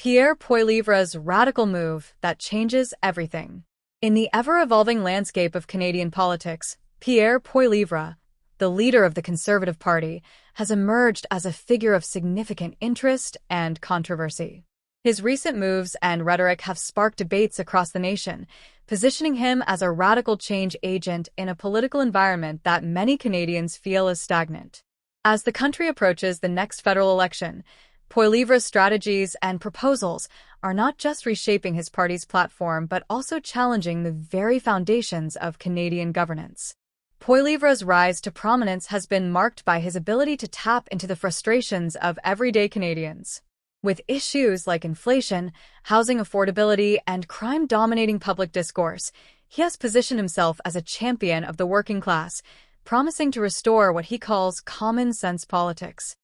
Pierre Poilievre's radical move that changes everything. In the ever-evolving landscape of Canadian politics, Pierre Poilievre, the leader of the Conservative Party, has emerged as a figure of significant interest and controversy. His recent moves and rhetoric have sparked debates across the nation, positioning him as a radical change agent in a political environment that many Canadians feel is stagnant. As the country approaches the next federal election, Poilievre's strategies and proposals are not just reshaping his party's platform but also challenging the very foundations of Canadian governance. Poilievre's rise to prominence has been marked by his ability to tap into the frustrations of everyday Canadians. With issues like inflation, housing affordability, and crime dominating public discourse, he has positioned himself as a champion of the working class, promising to restore what he calls common-sense politics.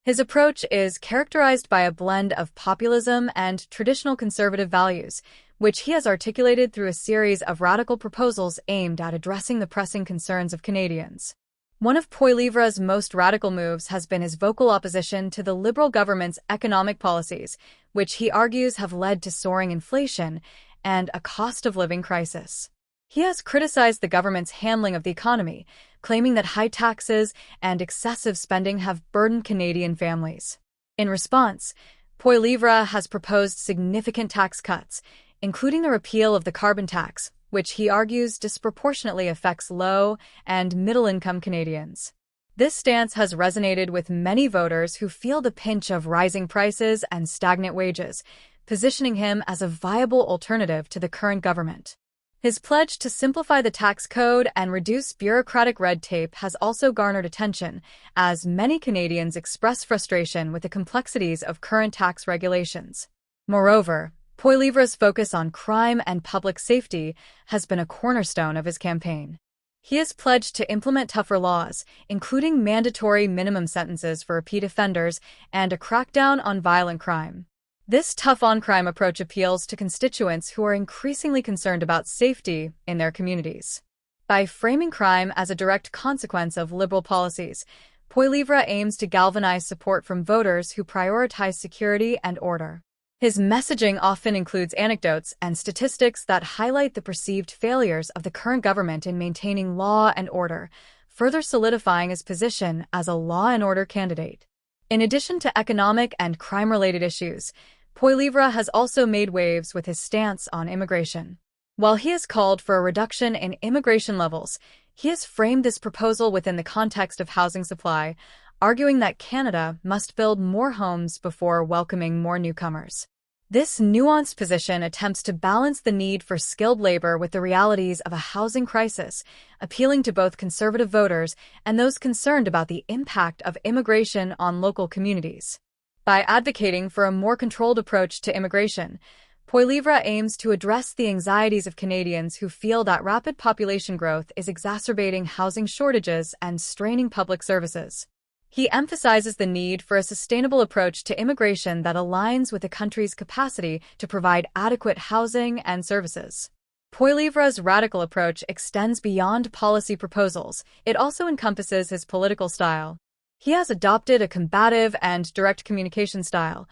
His approach is characterized by a blend of populism and traditional conservative values, which he has articulated through a series of radical proposals aimed at addressing the pressing concerns of Canadians. One of Poilievre's most radical moves has been his vocal opposition to the Liberal government's economic policies, which he argues have led to soaring inflation and a cost-of-living crisis. He has criticized the government's handling of the economy, claiming that high taxes and excessive spending have burdened Canadian families. In response, Poilievre has proposed significant tax cuts, including the repeal of the carbon tax, which he argues disproportionately affects low- and middle-income Canadians. This stance has resonated with many voters who feel the pinch of rising prices and stagnant wages, positioning him as a viable alternative to the current government. His pledge to simplify the tax code and reduce bureaucratic red tape has also garnered attention, as many Canadians express frustration with the complexities of current tax regulations. Moreover, Poilievre's focus on crime and public safety has been a cornerstone of his campaign. He has pledged to implement tougher laws, including mandatory minimum sentences for repeat offenders and a crackdown on violent crime. This tough-on-crime approach appeals to constituents who are increasingly concerned about safety in their communities. By framing crime as a direct consequence of Liberal policies, Poilievre aims to galvanize support from voters who prioritize security and order. His messaging often includes anecdotes and statistics that highlight the perceived failures of the current government in maintaining law and order, further solidifying his position as a law and order candidate. In addition to economic and crime-related issues, Poilievre has also made waves with his stance on immigration. While he has called for a reduction in immigration levels, he has framed this proposal within the context of housing supply, arguing that Canada must build more homes before welcoming more newcomers. This nuanced position attempts to balance the need for skilled labor with the realities of a housing crisis, appealing to both conservative voters and those concerned about the impact of immigration on local communities. By advocating for a more controlled approach to immigration, Poilievre aims to address the anxieties of Canadians who feel that rapid population growth is exacerbating housing shortages and straining public services. He emphasizes the need for a sustainable approach to immigration that aligns with the country's capacity to provide adequate housing and services. Poilievre's radical approach extends beyond policy proposals. It also encompasses his political style. He has adopted a combative and direct communication style,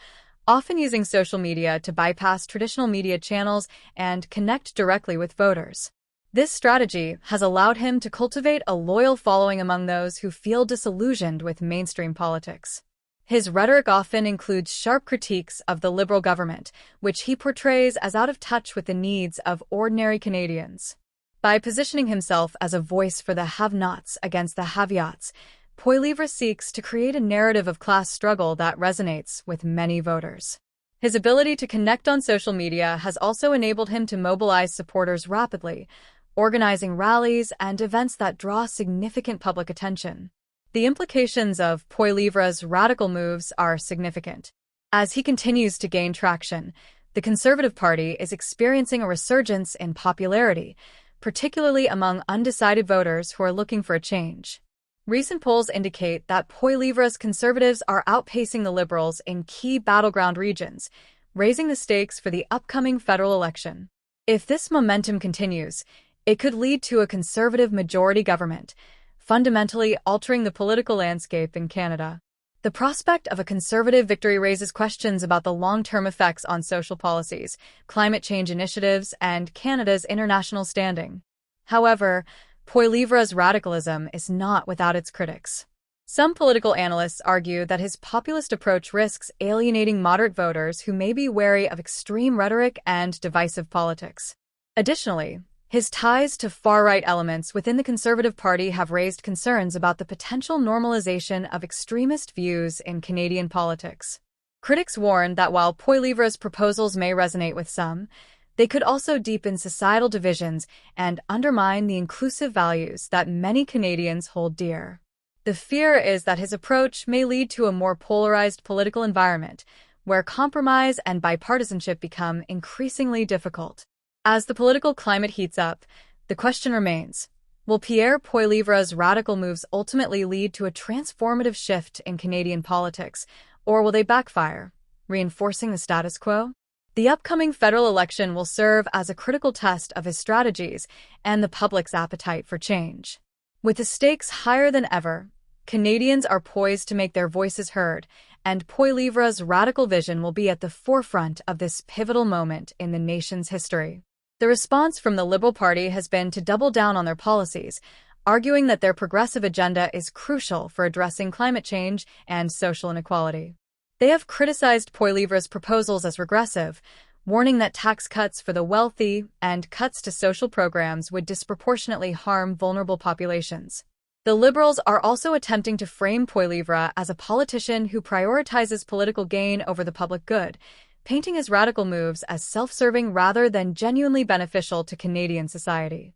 often using social media to bypass traditional media channels and connect directly with voters. This strategy has allowed him to cultivate a loyal following among those who feel disillusioned with mainstream politics. His rhetoric often includes sharp critiques of the Liberal government, which he portrays as out of touch with the needs of ordinary Canadians. By positioning himself as a voice for the have-nots against the have-yots, Poilievre seeks to create a narrative of class struggle that resonates with many voters. His ability to connect on social media has also enabled him to mobilize supporters rapidly, organizing rallies and events that draw significant public attention. The implications of Poilievre's radical moves are significant. As he continues to gain traction, the Conservative Party is experiencing a resurgence in popularity, particularly among undecided voters who are looking for a change. Recent polls indicate that Poilievre's Conservatives are outpacing the Liberals in key battleground regions, raising the stakes for the upcoming federal election. If this momentum continues, it could lead to a Conservative majority government, fundamentally altering the political landscape in Canada. The prospect of a conservative victory raises questions about the long-term effects on social policies, climate change initiatives, and Canada's international standing. However, Poilievre's radicalism is not without its critics. Some political analysts argue that his populist approach risks alienating moderate voters who may be wary of extreme rhetoric and divisive politics. Additionally, his ties to far-right elements within the Conservative Party have raised concerns about the potential normalization of extremist views in Canadian politics. Critics warn that while Poilievre's proposals may resonate with some, they could also deepen societal divisions and undermine the inclusive values that many Canadians hold dear. The fear is that his approach may lead to a more polarized political environment, where compromise and bipartisanship become increasingly difficult. As the political climate heats up, the question remains, will Pierre Poilievre's radical moves ultimately lead to a transformative shift in Canadian politics, or will they backfire, reinforcing the status quo? The upcoming federal election will serve as a critical test of his strategies and the public's appetite for change. With the stakes higher than ever, Canadians are poised to make their voices heard, and Poilievre's radical vision will be at the forefront of this pivotal moment in the nation's history. The response from the Liberal Party has been to double down on their policies, arguing that their progressive agenda is crucial for addressing climate change and social inequality. They have criticized Poilievre's proposals as regressive, warning that tax cuts for the wealthy and cuts to social programs would disproportionately harm vulnerable populations. The Liberals are also attempting to frame Poilievre as a politician who prioritizes political gain over the public good, painting his radical moves as self-serving rather than genuinely beneficial to Canadian society.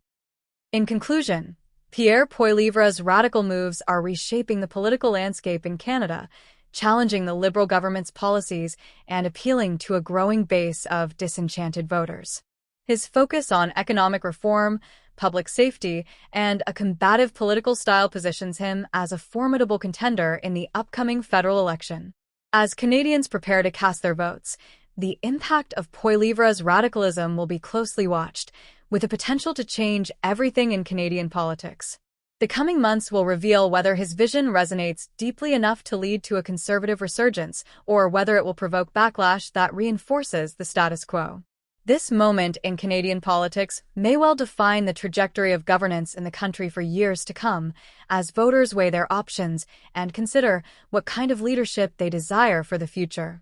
In conclusion, Pierre Poilievre's radical moves are reshaping the political landscape in Canada, challenging the Liberal government's policies and appealing to a growing base of disenchanted voters. His focus on economic reform, public safety, and a combative political style positions him as a formidable contender in the upcoming federal election. As Canadians prepare to cast their votes, the impact of Poilievre's radicalism will be closely watched, with the potential to change everything in Canadian politics. The coming months will reveal whether his vision resonates deeply enough to lead to a conservative resurgence, or whether it will provoke backlash that reinforces the status quo. This moment in Canadian politics may well define the trajectory of governance in the country for years to come, as voters weigh their options and consider what kind of leadership they desire for the future.